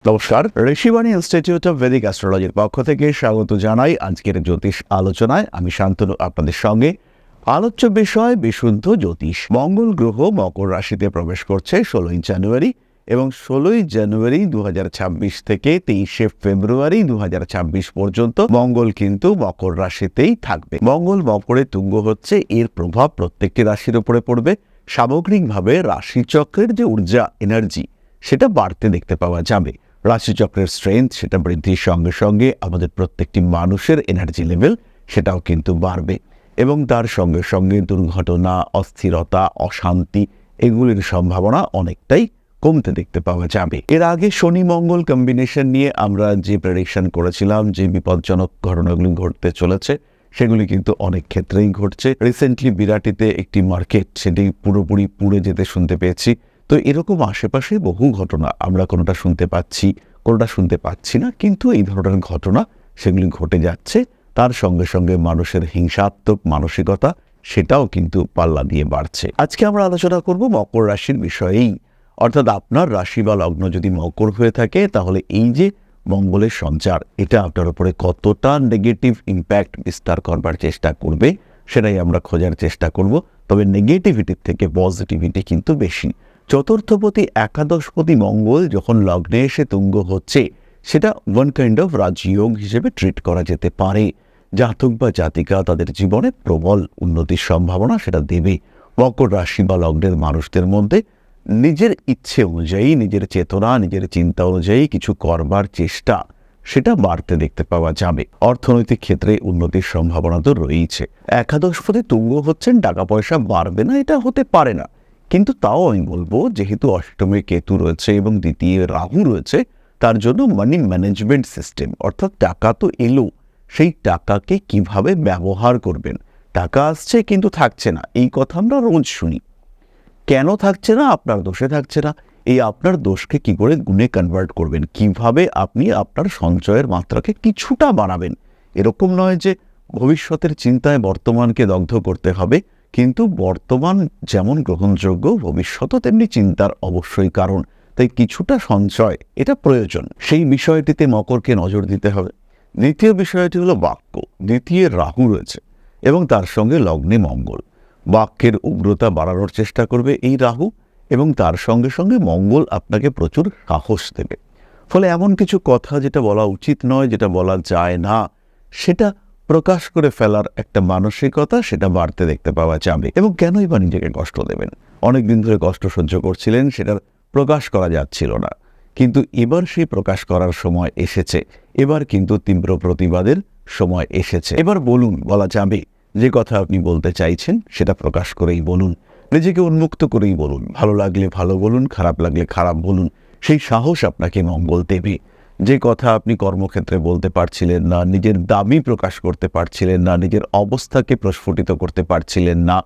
নমস্কার, Rishibani institute of Vedic অ্যাস্ট্রোলজির পক্ষ থেকে স্বাগত জানাই আজকের জ্যোতিষ আলোচনায়। আমি শান্তনু আপনাদের সঙ্গে। আলোচ্য বিষয় বিশুদ্ধ জ্যোতিষ। মঙ্গল গ্রহ মকর রাশিতে প্রবেশ করছে 16ই জানুয়ারি এবং 16ই জানুয়ারি 2026 থেকে 23শে ফেব্রুয়ারি 2026 পর্যন্ত মঙ্গল কিন্তু মকর রাশিতেই থাকবে। মঙ্গল মকরে তুঙ্গ হচ্ছে, এর প্রভাব প্রত্যেকটি রাশির উপরে পড়বে। সামগ্রিকভাবে রাশিচক্রের যে ঊর্জা এনার্জি সেটা বাড়তে দেখতে পাওয়া যাবে। রাশিচক্রের স্ট্রেংথ সেটা বৃদ্ধির সঙ্গে সঙ্গে আমাদের প্রত্যেকটি মানুষের এনার্জি লেভেল সেটাও কিন্তু বাড়বে এবং তার সঙ্গে সঙ্গে দুর্ঘটনা, অস্থিরতা, অশান্তি এগুলির সম্ভাবনা অনেকটাই কমতে দেখতে পাওয়া যাবে। এর আগে শনি মঙ্গল কম্বিনেশন নিয়ে আমরা যে প্রেডিকশন করেছিলাম, যে বিপজ্জনক ঘটনাগুলি ঘটতে চলেছে সেগুলি কিন্তু অনেক ক্ষেত্রেই ঘটছে। রিসেন্টলি বিরাটিতে একটি মার্কেট সেটি পুরোপুরি পুড়ে যেতে শুনতে পেয়েছি। তো এরকম আশেপাশে বহু ঘটনা আমরা কোনোটা শুনতে পাচ্ছি, কোনোটা শুনতে পাচ্ছি না, কিন্তু এই ধরনের ঘটনা সেগুলি ঘটে যাচ্ছে। তার সঙ্গে সঙ্গে মানুষের হিংসাত্মক মানসিকতা সেটাও কিন্তু পাল্লা দিয়ে বাড়ছে। আজকে আমরা আলোচনা করব মকর রাশির বিষয়েই, অর্থাৎ আপনার রাশি বা লগ্ন যদি মকর হয়ে থাকে তাহলে এই যে মঙ্গলের সঞ্চার এটা আপনার উপরে কতটা নেগেটিভ ইম্প্যাক্ট বিস্তার করবার চেষ্টা করবে সেটাই আমরা খোঁজার চেষ্টা করব। তবে নেগেটিভিটির থেকে পজিটিভিটি কিন্তু বেশি। চতুর্থপতি একাদশপতি মঙ্গল যখন লগ্নে এসে তুঙ্গ হচ্ছে সেটা ওয়ান কাইন্ড অফ রাজযোগ হিসেবে ট্রিট করা যেতে পারে। জাতক বা জাতিকা তাদের জীবনে প্রবল উন্নতির সম্ভাবনা সেটা দেবে। মকর রাশি বা লগ্নের মানুষদের মধ্যে নিজের ইচ্ছে অনুযায়ী, নিজের চেতনা, নিজের চিন্তা অনুযায়ী কিছু করবার চেষ্টা সেটা বাড়তে দেখতে পাওয়া যাবে। অর্থনৈতিক ক্ষেত্রে উন্নতির সম্ভাবনা তো রয়েছে। একাদশপতি তুঙ্গ হচ্ছেন, টাকা পয়সা বাড়বে না এটা হতে পারে না, কিন্তু তাও আমি বলবো যেহেতু অষ্টমে কেতু রয়েছে এবং দ্বিতীয় রাহু রয়েছে, তার জন্য মানি ম্যানেজমেন্ট সিস্টেম, অর্থাৎ টাকা তো এলো, সেই টাকাকে কিভাবে ব্যবহার করবেন। টাকা আসছে কিন্তু থাকছে না, এই কথা আমরা রোজ শুনি। কেন থাকছে না? আপনার দোষে থাকছে না। এই আপনার দোষকে কি করে গুণে কনভার্ট করবেন, কিভাবে আপনি আপনার সঞ্চয়ের মাত্রাকে কিছুটা বাড়াবেন। এরকম নয় যে ভবিষ্যতের চিন্তায় বর্তমানকে দগ্ধ করতে হবে, কিন্তু বর্তমান যেমন গ্রহণযোগ্য ভবিষ্যতও তেমনি চিন্তার অবশ্যই কারণ। তাই কিছুটা সঞ্চয় এটা প্রয়োজন, সেই বিষয়টিতে মকরকে নজর দিতে হবে। দ্বিতীয় বিষয়টি হলো বাক্য। দ্বিতীয় রাহু রয়েছে এবং তার সঙ্গে লগ্নে মঙ্গল। বাক্যের উগ্রতা বাড়ানোর চেষ্টা করবে এই রাহু এবং তার সঙ্গে সঙ্গে মঙ্গল আপনাকে প্রচুর সাহস দেবে। ফলে এমন কিছু কথা যেটা বলা উচিত নয়, যেটা বলা যায় না, সেটা প্রকাশ করে ফেলার একটা মানসিকতা সেটা বাড়তে দেখতে পাওয়া যাবে। এবং কেনই বা নিজেকে কষ্ট দেবেন? অনেকদিন ধরে কষ্ট সহ্য করছিলেন, সেটার প্রকাশ করা যাচ্ছিল না, কিন্তু এবার সেই প্রকাশ করার সময় এসেছে। এবার কিন্তু তীব্র প্রতিবাদের সময় এসেছে। এবার বলুন, বলা যাবে। যে কথা আপনি বলতে চাইছেন সেটা প্রকাশ করেই বলুন, নিজেকে উন্মুক্ত করেই বলুন। ভালো লাগলে ভালো বলুন, খারাপ লাগলে খারাপ বলুন। সেই সাহস আপনাকে মঙ্গল দেবে। যে কথা আপনি কর্মক্ষেত্রে বলতে পারছিলেন না, নিজের দাবি প্রকাশ করতে পারছিলেন না, নিজের অবস্থাকে প্রস্ফুটিত করতে পারছিলেন না,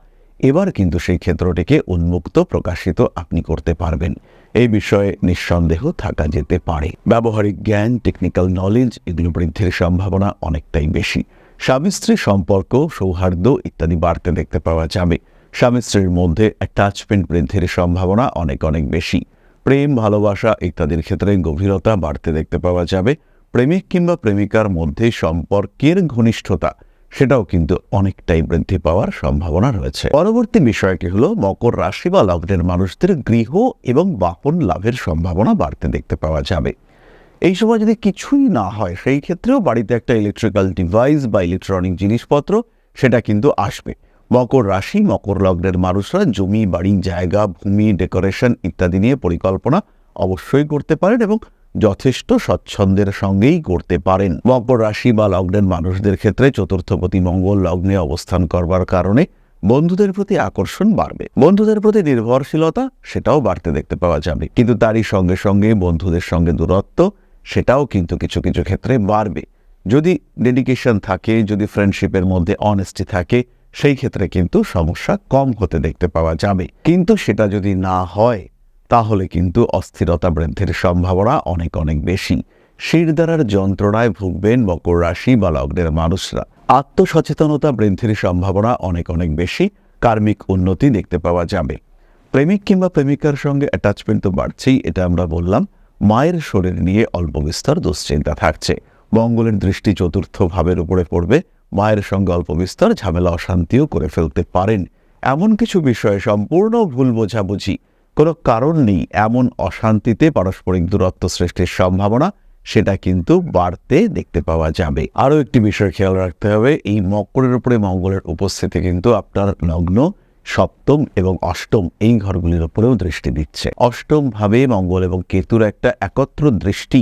এবার কিন্তু সেই ক্ষেত্রটিকে উন্মুক্ত প্রকাশিত আপনি করতে পারবেন। এই বিষয়ে নিঃসন্দেহ থাকা যেতে পারে। ব্যবহারিক জ্ঞান, টেকনিক্যাল নলেজ এগুলো বৃদ্ধির সম্ভাবনা অনেকটাই বেশি। স্বামী স্ত্রী সম্পর্ক, সৌহার্দ্য ইত্যাদি বাড়তে দেখতে পাওয়া যাবে। স্বামী স্ত্রীর মধ্যে অ্যাটাচমেন্ট বৃদ্ধির সম্ভাবনা অনেক অনেক বেশি। প্রেম, ভালোবাসা ইত্যাদির ক্ষেত্রে গভীরতা বাড়তে দেখতে পাওয়া যাবে। প্রেমিক কিংবা প্রেমিকার মধ্যে সম্পর্কের ঘনিষ্ঠতা সেটাও কিন্তু অনেকটাই বৃদ্ধি পাওয়ার সম্ভাবনা রয়েছে। পরবর্তী বিষয়টি হলো মকর রাশি বা লগ্নের মানুষদের গৃহ এবং বাহন লাভের সম্ভাবনা বাড়তে দেখতে পাওয়া যাবে। এই সময় যদি কিছুই না হয় সেই ক্ষেত্রেও বাড়িতে একটা ইলেকট্রিক্যাল ডিভাইস বা ইলেকট্রনিক জিনিসপত্র সেটা কিন্তু আসবে। মকর রাশি, মকর লগ্নের মানুষরা জমি, বাড়ি, জায়গা, ভূমি, ডেকোরেশন ইত্যাদি নিয়ে পরিকল্পনা অবশ্যই করতে পারেন এবং যথেষ্ট স্বচ্ছন্দের সঙ্গেই করতে পারেন। মকর রাশি বা লগ্নের মানুষদের ক্ষেত্রে চতুর্থপতি মঙ্গল লগ্নে অবস্থান করবার কারণে বন্ধুদের প্রতি আকর্ষণ বাড়বে। বন্ধুদের প্রতি নির্ভরশীলতা সেটাও বাড়তে দেখতে পাওয়া যাবে, কিন্তু তারই সঙ্গে সঙ্গে বন্ধুদের সঙ্গে দূরত্ব সেটাও কিন্তু কিছু কিছু ক্ষেত্রে বাড়বে। যদি ডেডিকেশন থাকে, যদি ফ্রেন্ডশিপের মধ্যে অনেস্টি থাকে, সেই ক্ষেত্রে কিন্তু সমস্যা কম হতে দেখতে পাওয়া যাবে। কিন্তু সেটা যদি না হয় তাহলে কিন্তু অস্থিরতা বৃদ্ধির সম্ভাবনা অনেক অনেক বেশি। শিরদাঁড়ার যন্ত্রণায় ভুগবেন মকর রাশি বা লগ্নের মানুষরা। আত্মসচেতনতা বৃদ্ধির সম্ভাবনা অনেক অনেক বেশি। কার্মিক উন্নতি দেখতে পাওয়া যাবে। প্রেমিক কিংবা প্রেমিকার সঙ্গে অ্যাটাচমেন্ট তো বাড়ছেই, এটা আমরা বললাম। মায়ের শরীর নিয়ে অল্প বিস্তর দুশ্চিন্তা থাকছে। মঙ্গলের দৃষ্টি চতুর্থ ভাবের উপরে পড়বে, মায়ের সঙ্গে অল্প বিস্তর ঝামেলা অশান্তিও করে ফেলতে পারেন। এমন কিছু বিষয়ে সম্পূর্ণ ভুল বোঝাবুঝি, কোনো কারণ নেই এমন অশান্তিতে পারস্পরিক দূরত্ব সৃষ্টির সম্ভাবনা সেটা কিন্তু বাড়তে দেখতে পাওয়া যাবে। আরও একটি বিষয় খেয়াল রাখতে হবে, এই মকরের উপরে মঙ্গলের উপস্থিতি কিন্তু আপনার লগ্ন, সপ্তম এবং অষ্টম এই ঘরগুলির উপরেও দৃষ্টি দিচ্ছে। অষ্টম ভাবে মঙ্গল এবং কেতুর একটা একত্র দৃষ্টি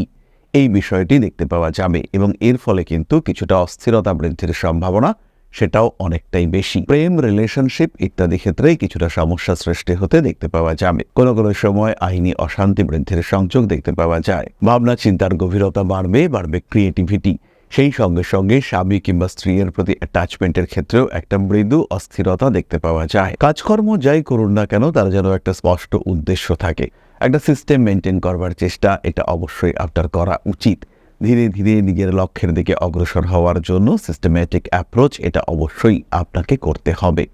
এই বিষয়টি দেখতে পাওয়া যাবে এবং এর ফলে কিন্তু কিছুটা অস্থিরতা বৃদ্ধির সম্ভাবনা সেটাও অনেকটাই বেশি। প্রেম, রিলেশনশিপ ইত্যাদি ক্ষেত্রে কিছুটা সমস্যা সৃষ্টি হতে দেখতে পাওয়া যাবে। কোনো কোনো সময় আইনি অশান্তি বৃদ্ধির সংযোগ দেখতে পাওয়া যায়। ভাবনা চিন্তার গভীরতা বাড়বে ক্রিয়েটিভিটি। সেই সঙ্গে সঙ্গে স্বামী কিংবা স্ত্রীর প্রতি অ্যাটাচমেন্টের ক্ষেত্রেও একটা মৃদু অস্থিরতা দেখতে পাওয়া যায়। কাজকর্ম যাই করুন না কেন তার যেন একটা স্পষ্ট উদ্দেশ্য থাকে, একটা সিস্টেম মেনটেন করবার চেষ্টা এটা অবশ্যই আপনার করা উচিত। ধীরে ধীরে নিজের লক্ষ্যের দিকে অগ্রসর হওয়ার জন্য সিস্টেম্যাটিক অ্যাপ্রোচ এটা অবশ্যই আপনাকে করতে হবে।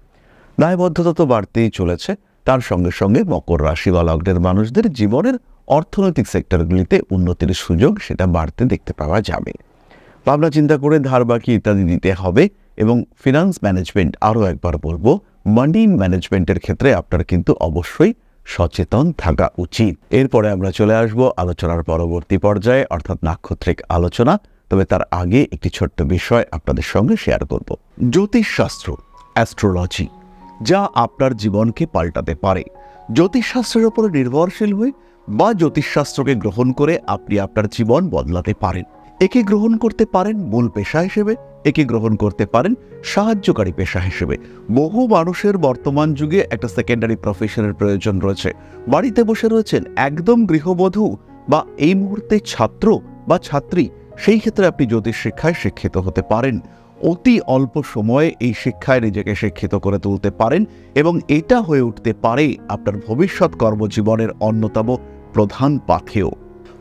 দায়বদ্ধতা তো বাড়তেই চলেছে, তার সঙ্গে সঙ্গে মকর রাশি বা লগ্নের মানুষদের জীবনের অর্থনৈতিক সেক্টরগুলিতে উন্নতির সুযোগ সেটা বাড়তে দেখতে পাওয়া যাবে। ভাবনা চিন্তা করে ধার বাকি ইত্যাদি দিতে হবে এবং ফিনান্স ম্যানেজমেন্ট, আরও একবার বলবো, মানি ম্যানেজমেন্টের ক্ষেত্রে আপনার কিন্তু অবশ্যই সচেতন থাকা উচিত। এরপরে আমরা চলে আসব আলোচনার পরবর্তী পর্যায়ে, অর্থাৎ নাক্ষত্রিক আলোচনা। তবে তার আগে একটি ছোট্ট বিষয় আপনাদের সঙ্গে শেয়ার করব। জ্যোতিষশাস্ত্র, অ্যাস্ট্রোলজি, যা আপনার জীবনকে পাল্টাতে পারে। জ্যোতিষশাস্ত্রের উপরে নির্ভরশীল হয়ে বা জ্যোতিষশাস্ত্রকে গ্রহণ করে আপনি আপনার জীবন বদলাতে পারেন। একে গ্রহণ করতে পারেন মূল পেশা হিসেবে, একে গ্রহণ করতে পারেন সাহায্যকারী পেশা হিসেবে। বহু মানুষের বর্তমান যুগে একটা সেকেন্ডারি প্রফেশনের প্রয়োজন রয়েছে। বাড়িতে বসে রয়েছেন একদম গৃহবধূ বা এই মুহূর্তে ছাত্র বা ছাত্রী, সেই ক্ষেত্রে আপনি জ্যোতিষ শিক্ষায় শিক্ষিত হতে পারেন। অতি অল্প সময়ে এই শিক্ষায় নিজেকে শিক্ষিত করে তুলতে পারেন এবং এটা হয়ে উঠতে পারে আপনার ভবিষ্যৎ কর্মজীবনের অন্যতম প্রধান পাথেয়।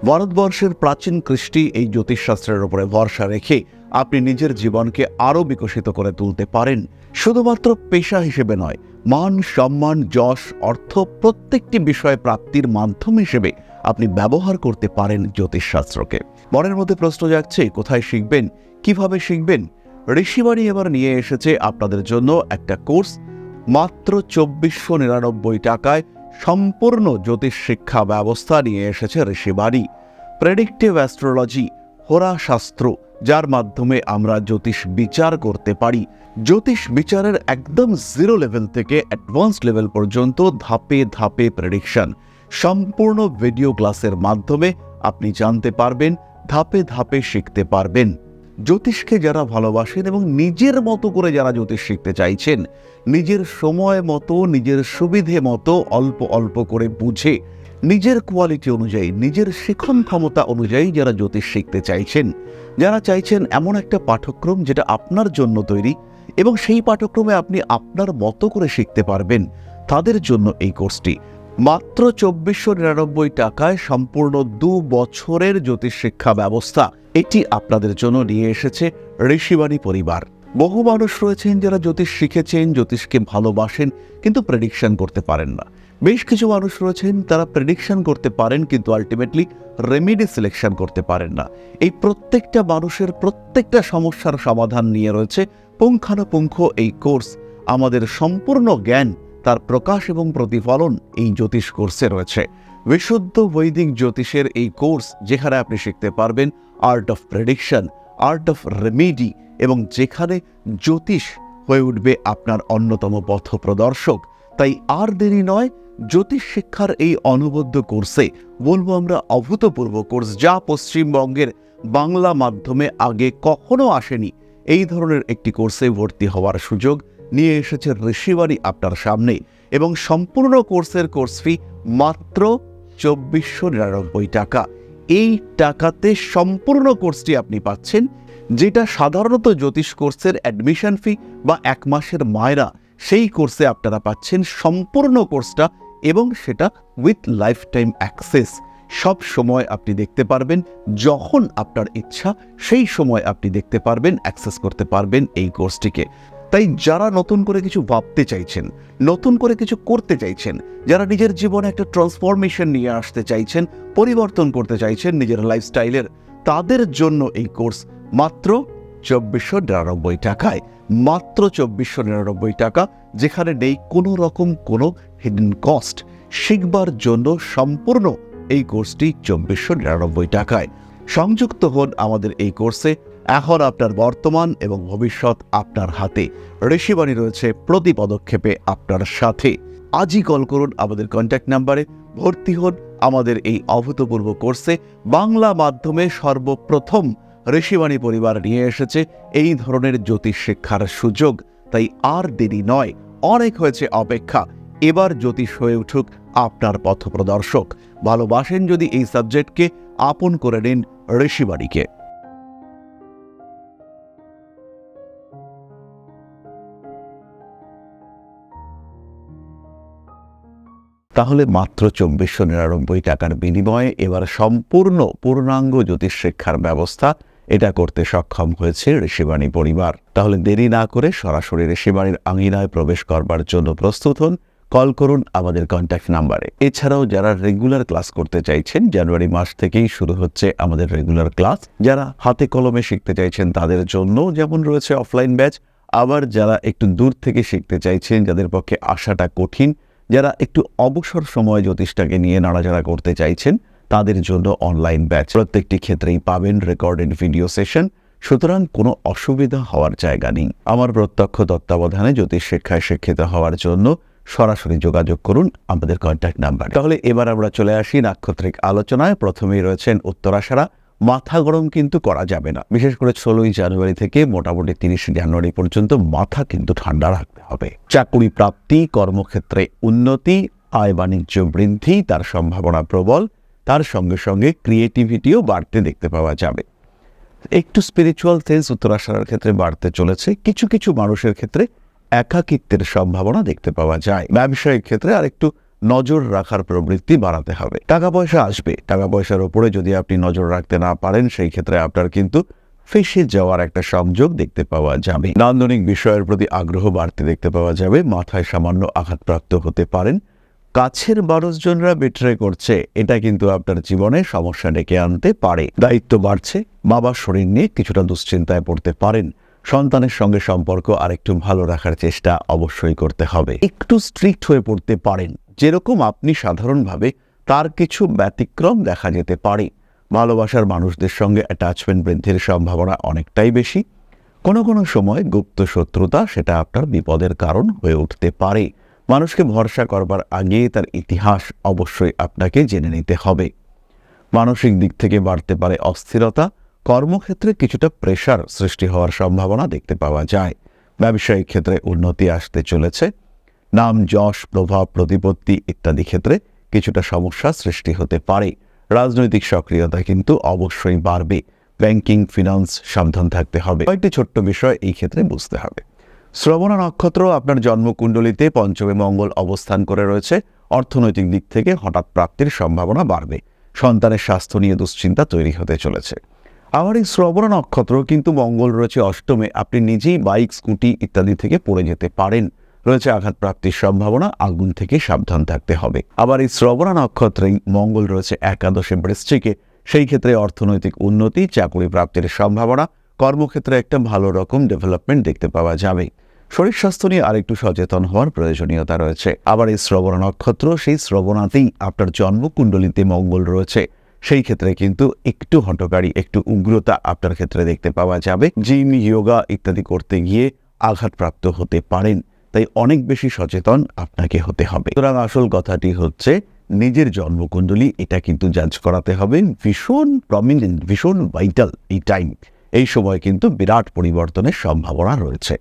ভারতবর্ষের প্রাচীন কৃষ্টি এই জ্যোতিষশাস্ত্রের উপরে ভরসা রেখে আপনি নিজের জীবনকে আরও বিকশিত করে তুলতে পারেন। শুধুমাত্র পেশা হিসেবে নয়, মান, সম্মান, যশ, অর্থ প্রত্যেকটি বিষয় প্রাপ্তির মাধ্যম হিসেবে আপনি ব্যবহার করতে পারেন জ্যোতিষশাস্ত্রকে। মনের মধ্যে প্রশ্ন জাগছে, কোথায় শিখবেন, কিভাবে শিখবেন? ঋষিবাণী এবার নিয়ে এসেছে আপনাদের জন্য একটা কোর্স, মাত্র 2499 টাকায় সম্পূর্ণ জ্যোতিষ শিক্ষা ব্যবস্থা নিয়ে এসেছে ঋষিবাণী। প্রেডিক্টিভ অ্যাস্ট্রোলজি, হোরাশাস্ত্র, যার মাধ্যমে আমরা জ্যোতিষ বিচার করতে পারি। জ্যোতিষ বিচারের একদম জিরো লেভেল থেকে অ্যাডভান্স লেভেল পর্যন্ত ধাপে ধাপে প্রেডিকশন, সম্পূর্ণ ভিডিও ক্লাসের মাধ্যমে আপনি জানতে পারবেন, ধাপে ধাপে শিখতে পারবেন। জ্যোতিষকে যারা ভালোবাসেন এবং নিজের মতো করে যারা জ্যোতিষ শিখতে চাইছেন, নিজের সময় মতো, নিজের সুবিধে মতো অল্প অল্প করে বুঝে, নিজের কোয়ালিটি অনুযায়ী, নিজের শিখন ক্ষমতা অনুযায়ী যারা জ্যোতিষ শিখতে চাইছেন, যারা চাইছেন এমন একটা পাঠ্যক্রম যেটা আপনার জন্য তৈরি এবং সেই পাঠ্যক্রমে আপনি আপনার মতো করে শিখতে পারবেন, তাদের জন্য এই কোর্সটি। মাত্র 2499 টাকায় সম্পূর্ণ 2 বছরের জ্যোতিষ শিক্ষা ব্যবস্থা এটি আপনাদের জন্য নিয়ে এসেছে ঋষিবাণী পরিবার। বহু মানুষ রয়েছেন যারা জ্যোতিষ শিখেছেন, জ্যোতিষকে ভালোবাসেন, কিন্তু প্রেডিকশন করতে পারেন না। বেশ কিছু মানুষ রয়েছেন তারা প্রেডিকশন করতে পারেন কিন্তু আলটিমেটলি রেমেডি সিলেকশন করতে পারেন না। এই প্রত্যেকটা মানুষের প্রত্যেকটা সমস্যার সমাধান নিয়ে রয়েছে পুঙ্খানুপুঙ্খ এই কোর্স। আমাদের সম্পূর্ণ জ্ঞান, তার প্রকাশ এবং প্রতিফলন এই জ্যোতিষ কোর্সে রয়েছে। বিশুদ্ধ বৈদিক জ্যোতিষের এই কোর্স, যেখানে আপনি শিখতে পারবেন art of prediction, art of remedy, এবং যেখানে জ্যোতিষ হয়ে উঠবে আপনার অন্যতম পথ প্রদর্শক। তাই আর দেরি নয়, জ্যোতিষ শিক্ষার এই অনবদ্য কোর্সে, বলবো আমরা অভূতপূর্ব কোর্স, যা পশ্চিমবঙ্গের বাংলা মাধ্যমে আগে কখনো আসেনি, এই ধরনের একটি কোর্সে ভর্তি হওয়ার সুযোগ নিয়ে এসেছে ঋষিবাণী আপনার সামনে। এবং সম্পূর্ণ কোর্সের কোর্স ফি মাত্র 2499 টাকা। এই টাকাতে সম্পূর্ণ কোর্সটি আপনি পাচ্ছেন, যেটা সাধারণত জ্যোতিষ কোর্সের অ্যাডমিশন ফি বা 1 মাসের মায়রা, সেই কোর্সে আপনারা পাচ্ছেন সম্পূর্ণ কোর্সটা, এবং সেটা উইথ লাইফ টাইম অ্যাক্সেস। সব সময় আপনি দেখতে পারবেন, যখন আপনার ইচ্ছা সেই সময় আপনি দেখতে পারবেন, অ্যাক্সেস করতে পারবেন এই কোর্সটিকে। তাই যারা নতুন করে কিছু ভাবতে চাইছেন, নতুন করে কিছু করতে চাইছেন, যারা নিজের জীবনে একটা ট্রান্সফরমেশন নিয়ে আসতে চাইছেন, পরিবর্তন করতে চাইছেন নিজের লাইফস্টাইলের, তাদের জন্য এই কোর্স মাত্র 2499 টাকায়। মাত্র 2499 টাকা, যেখানে নেই কোনো রকম কোনো হিডেন কস্ট। শিখবার জন্য সম্পূর্ণ এই কোর্সটি 2499 টাকায়। সংযুক্ত হন আমাদের এই কোর্সে। এখন আপনার বর্তমান এবং ভবিষ্যৎ আপনার হাতে। ঋষিবাণী রয়েছে প্রতি পদক্ষেপে আপনার সাথে। আজই কল করুন আমাদের কন্ট্যাক্ট নাম্বারে, ভর্তি হন আমাদের এই অভূতপূর্ব কোর্সে। বাংলা মাধ্যমে সর্বপ্রথম ঋষিবাণী পরিবার নিয়ে এসেছে এই ধরনের জ্যোতিষ শিক্ষার সুযোগ। তাই আর দেরি নয়, অনেক হয়েছে অপেক্ষা। এবার জ্যোতিষ হয়ে উঠুক আপনার পথপ্রদর্শক। ভালোবাসেন যদি এই সাবজেক্টকে, আপন করে নিন ঋষিবাণীকে। তাহলে মাত্র 2499 টাকার বিনিময়ে এবার সম্পূর্ণ পূর্ণাঙ্গ জ্যোতিষ শিক্ষার ব্যবস্থা এটা করতে সক্ষম হয়েছে ঋষিবাণী পরিবার। তাহলে দেরি না করে সরাসরি ঋষিবাণীর আঙিনায় প্রবেশ করবার জন্য প্রস্তুত হন। কল করুন আমাদের কন্ট্যাক্ট নাম্বারে। এছাড়াও যারা রেগুলার ক্লাস করতে চাইছেন, জানুয়ারি মাস থেকেই শুরু হচ্ছে আমাদের রেগুলার ক্লাস। যারা হাতে কলমে শিখতে চাইছেন তাদের জন্য যেমন রয়েছে অফলাইন ব্যাচ, আবার যারা একটু দূর থেকে শিখতে চাইছেন, যাদের পক্ষে আসাটা কঠিন, যারা একটু অবসর সময় জ্যোতিষটাকে নিয়ে নাড়াচাড়া করতে চাইছেন, তাদের জন্য অনলাইন ব্যাচ। প্রত্যেকটি ক্ষেত্রেই পাবেন রেকর্ডেড ভিডিও সেশন, সুতরাং কোনো অসুবিধা হওয়ার জায়গা নেই। আমার প্রত্যক্ষ তত্ত্বাবধানে জ্যোতিষ শিক্ষায় শিক্ষিত হওয়ার জন্য সরাসরি যোগাযোগ করুন আমাদের কন্ট্যাক্ট নাম্বার। তাহলে এবার আমরা চলে আসি নাক্ষত্রিক আলোচনায়। প্রথমেই রয়েছেন উত্তরাষাঢ়া। মাথা গরম কিন্তু করা যাবে না। বিশেষ করে 16ই জানুয়ারি থেকে মোটামুটি 30 জানুয়ারি পর্যন্ত মাথা কিন্তু ঠান্ডা রাখতে হবে। চাকুরি প্রাপ্তি, কর্মক্ষেত্রে উন্নতি, আয় বাণিজ্য বৃদ্ধি, তার সম্ভাবনা প্রবল। তার সঙ্গে সঙ্গে ক্রিয়েটিভিটিও বাড়তে দেখতে পাওয়া যাবে। একটু স্পিরিচুয়াল সেন্স উত্তরাষাঢ়ার ক্ষেত্রে বাড়তে চলেছে। কিছু কিছু মানুষের ক্ষেত্রে একাকিত্বের সম্ভাবনা দেখতে পাওয়া যায়। ব্যবসায়িক ক্ষেত্রে আর একটু নজর রাখার প্রবৃত্তি বাড়াতে হবে। টাকা পয়সা আসবে, টাকা পয়সার ওপরে যদি আপনি নজর রাখতে না পারেন, সেই ক্ষেত্রে আপনার কিন্তু ফেসে যাওয়ার একটা সংযোগ দেখতে পাওয়া যাবে। নান্দনিক বিষয়ের প্রতি আগ্রহ বাড়তে দেখতে পাওয়া যাবে। মাথায় সামান্য আঘাতপ্রাপ্ত হতে পারেন। কাছের মানুষজনরা বিট্রে করছে, এটা কিন্তু আপনার জীবনে সমস্যা ডেকে আনতে পারে। দায়িত্ব বাড়ছে, বাবার শরীর নিয়ে কিছুটা দুশ্চিন্তায় পড়তে পারেন। সন্তানের সঙ্গে সম্পর্ক আরেকটু ভালো রাখার চেষ্টা অবশ্যই করতে হবে। একটু স্ট্রিক্ট হয়ে পড়তে পারেন, যেরকম আপনি সাধারণভাবে, তার কিছু ব্যতিক্রম দেখা যেতে পারে। ভালোবাসার মানুষদের সঙ্গে অ্যাটাচমেন্ট বৃদ্ধির সম্ভাবনা অনেকটাই বেশি। কোনো কোনো সময় গুপ্ত শত্রুতা সেটা আপনার বিপদের কারণ হয়ে উঠতে পারে। মানুষকে ভরসা করবার আগে তার ইতিহাস অবশ্যই আপনাকে জেনে নিতে হবে। মানসিক দিক থেকে বাড়তে পারে অস্থিরতা। কর্মক্ষেত্রে কিছুটা প্রেশার সৃষ্টি হওয়ার সম্ভাবনা দেখতে পাওয়া যায়। ব্যবসায়িক ক্ষেত্রে উন্নতি আসতে চলেছে। নাম, যশ, প্রভাব, প্রতিপত্তি ইত্যাদি ক্ষেত্রে কিছুটা সমস্যা সৃষ্টি হতে পারে। রাজনৈতিক সক্রিয়তা কিন্তু অবশ্যই বাড়বে। ব্যাংকিং, ফিনান্স সাবধান থাকতে হবে। কয়েকটি ছোট্ট বিষয় এই ক্ষেত্রে বুঝতে হবে। শ্রবণা নক্ষত্র আপনার জন্মকুণ্ডলিতে পঞ্চমে মঙ্গল অবস্থান করে রয়েছে। অর্থনৈতিক দিক থেকে হঠাৎ প্রাপ্তির সম্ভাবনা বাড়বে। সন্তানের স্বাস্থ্য নিয়ে দুশ্চিন্তা তৈরি হতে চলেছে। আবার এই শ্রবণা নক্ষত্র কিন্তু মঙ্গল রয়েছে অষ্টমে। আপনি নিজেই বাইক, স্কুটি ইত্যাদি থেকে পড়ে যেতে পারেন। রয়েছে আঘাত প্রাপ্তির সম্ভাবনা। আগুন থেকে সাবধান থাকতে হবে। আবার এই শ্রবণা নক্ষত্রেই মঙ্গল রয়েছে একাদশে বৃশ্চিকে। সেই ক্ষেত্রে অর্থনৈতিক উন্নতি, চাকরি প্রাপ্তির সম্ভাবনা, কর্মক্ষেত্রে একটা ভালো রকম ডেভেলপমেন্ট দেখতে পাওয়া যাবে। শরীর স্বাস্থ্য নিয়ে আরেকটু সচেতন হওয়ার প্রয়োজনীয়তা রয়েছে। আবার এই শ্রবণা নক্ষত্র, সেই শ্রবণাতেই আপনার জন্মকুণ্ডলিতে মঙ্গল রয়েছে। সেই ক্ষেত্রে কিন্তু একটু হঠকারী, একটু উগ্রতা আপনার ক্ষেত্রে দেখতে পাওয়া যাবে। জিম, যোগা ইত্যাদি করতে গিয়ে আঘাতপ্রাপ্ত হতে পারেন। তাই অনেক বেশি সচেতন আপনাকে হতে হবে। সুতরাং আসল কথাটি হচ্ছে নিজের জন্মকুণ্ডলী, এটা কিন্তু জাজ করাতে হবে। ভীষণ প্রমিনেন্ট, ভীষণ ভাইটাল এই টাইম। এই সময় কিন্তু বিরাট পরিবর্তনের সম্ভাবনা রয়েছে।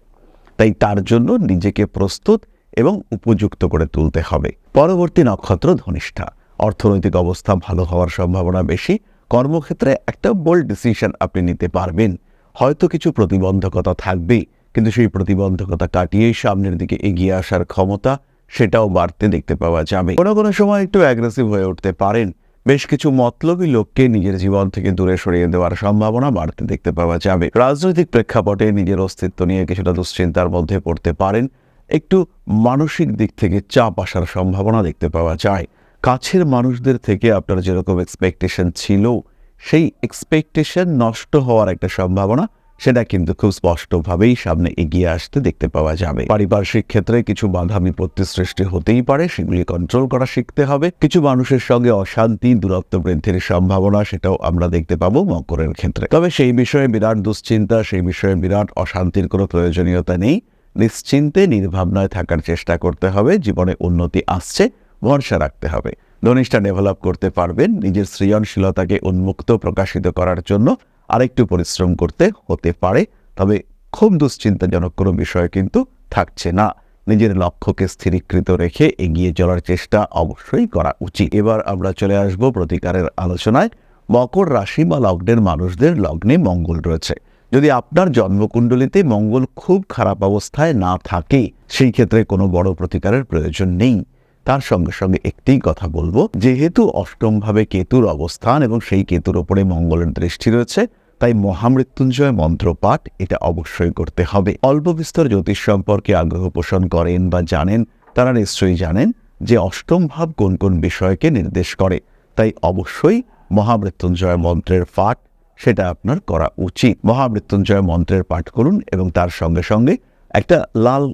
তাই তার জন্য নিজেকে প্রস্তুত এবং উপযুক্ত করে তুলতে হবে। পরবর্তী নক্ষত্র ধনিষ্ঠা। অর্থনৈতিক অবস্থা ভালো হওয়ার সম্ভাবনা বেশি। কর্মক্ষেত্রে একটা বোল্ড ডিসিশন আপনি নিতে পারবেন। হয়তো কিছু প্রতিবন্ধকতা থাকবে, কিন্তু সেই প্রতিবন্ধকতা কাটিয়েই সামনের দিকে এগিয়ে আসার ক্ষমতা সেটাও বাড়তে দেখতে পাওয়া যাবে। কোনো কোনো সময় একটু অ্যাগ্রেসিভ হয়ে উঠতে পারেন, বেশ কিছু মতলবী লোককে নিজের জীবন থেকে দূরে সরিয়ে দেওয়ার সম্ভাবনা বাড়তে দেখতে পাওয়া যাবে। রাজনৈতিক প্রেক্ষাপটে নিজের অস্তিত্ব নিয়ে কিছুটা দুশ্চিন্তার মধ্যে পড়তে পারেন। একটু মানসিক দিক থেকে চাপ আসার সম্ভাবনা দেখতে পাওয়া যায়। কাছের মানুষদের থেকে আপনার যেরকম এক্সপেকটেশন ছিল, সেই এক্সপেকটেশন নষ্ট হওয়ার একটা সম্ভাবনা, সেটা কিন্তু খুব স্পষ্টভাবেই সামনে এগিয়ে আসতে দেখতে পাওয়া যাবে। পারিপার্শ্বিক ক্ষেত্রে কিছু বাধা বিপত্তি সৃষ্টি হতেই পারে, সেগুলি কন্ট্রোল করা শিখতে হবে। কিছু মানুষের সঙ্গে অশান্তি, দূরত্ব বৃদ্ধির সম্ভাবনা, সেটাও আমরা দেখতে পাবো মকরের ক্ষেত্রে। তবে সেই বিষয়ে বিরাট দুশ্চিন্তা, সেই বিষয়ে বিরাট অশান্তির কোনো প্রয়োজনীয়তা নেই। নিশ্চিন্তে নির্ভাবনায় থাকার চেষ্টা করতে হবে। জীবনে উন্নতি আসছে, ভরসা রাখতে হবে। ধনিষ্ঠা ডেভেলপ করতে পারবেন। নিজের সৃজনশীলতাকে উন্মুক্ত প্রকাশিত করার জন্য আরেকটু পরিশ্রম করতে হতে পারে, তবে খুব দুশ্চিন্তাজনক কোনো বিষয় কিন্তু থাকছে না। নিজের লক্ষ্যকে স্থিরীকৃত রেখে এগিয়ে চলার চেষ্টা অবশ্যই করা উচিত। এবার আমরা চলে আসব প্রতিকারের আলোচনায়। মকর রাশি বা লগ্নের মানুষদের লগ্নে মঙ্গল রয়েছে। যদি আপনার জন্মকুণ্ডলিতে মঙ্গল খুব খারাপ অবস্থায় না থাকে, সেই ক্ষেত্রে কোনো বড় প্রতিকারের প্রয়োজন নেই। তার সঙ্গে সঙ্গে একটি কথা বলবো, যেহেতু অষ্টমভাবে কেতুর অবস্থান এবং সেই কেতুর ওপরে মঙ্গলের দৃষ্টি রয়েছে, তাই মহামৃত্যুঞ্জয় মন্ত্র পাঠ এটা অবশ্যই করতে হবে। অল্প বিস্তর জ্যোতিষ সম্পর্কে আগ্রহ পোষণ করেন বা জানেন, তারা নিশ্চয়ই জানেন যে অষ্টম ভাব কোন কোন বিষয়কে নির্দেশ করে। তাই অবশ্যই মহামৃত্যুঞ্জয় মন্ত্রের পাঠ সেটা আপনার করা উচিত। মহামৃত্যুঞ্জয় মন্ত্রের পাঠ করুন এবং তার সঙ্গে সঙ্গে একটা লাল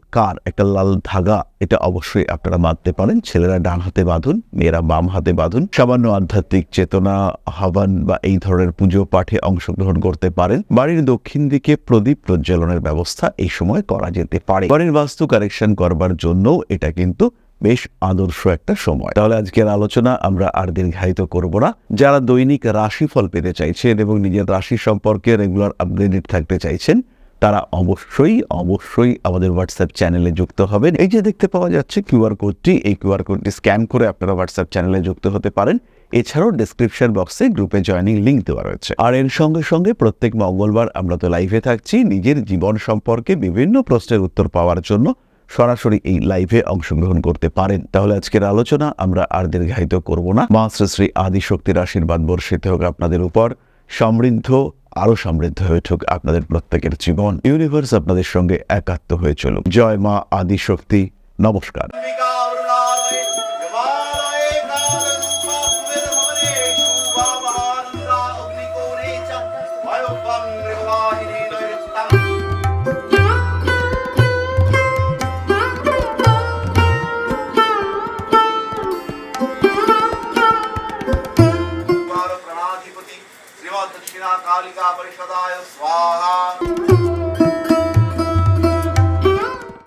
ধাগা এটা অবশ্যই আপনারা বাঁধতে পারেন। ছেলেরা ডান হাতে বাঁধুন, মেয়েরা বাম হাতে বাঁধুন। সামান্য আধ্যাত্মিক চেতনা, হাবান বা এই ধরনের পুজো পাঠে অংশগ্রহণ করতে পারেন। বাড়ির দক্ষিণ দিকে প্রদীপ প্রজ্বলনের ব্যবস্থা এই সময় করা যেতে পারে। বাড়ির বাস্তু কারেকশন করবার জন্য এটা কিন্তু বেশ আদর্শ একটা সময়। তাহলে আজকের আলোচনা আমরা আর দীর্ঘায়িত করব না। যারা দৈনিক রাশিফল পেতে চাইছেন এবং নিজের রাশি সম্পর্কে রেগুলার আপডেটেড থাকতে চাইছেন, তারা অবশ্যই আমাদের হোয়াটসঅ্যাপ চ্যানেলে যুক্ত হবেন। এই যে দেখতে পাওয়া যাচ্ছে কিউআর কোডটি, এই কিউআর কোডটি স্ক্যান করে আপনারা হোয়াটসঅ্যাপ চ্যানেলে যুক্ত হতে পারেন। এছাড়াও ডেসক্রিপশন বক্সে গ্রুপে জয়েনিং লিঙ্ক দেওয়া রয়েছে। আর এর সঙ্গে সঙ্গে প্রত্যেক মঙ্গলবার আমরা তো লাইভে থাকছি। নিজের জীবন সম্পর্কে বিভিন্ন প্রশ্নের উত্তর পাওয়ার জন্য সরাসরি এই লাইভে অংশগ্রহণ করতে পারেন। তাহলে আজকের আলোচনা আমরা আর দীর্ঘায়িত করব না। মা শ্রী শ্রী আদিশক্তির আশীর্বাদ বর্ষিত হোক আপনাদের উপর। আরো সমৃদ্ধ হয়ে উঠুক আপনাদের প্রত্যেকের জীবন। ইউনিভার্স আপনাদের সঙ্গে একাত্ম হয়ে চলুক। জয় মা আদিশক্তি। নমস্কার। दक्षिणा कालिका परिषदाय स्वाहा।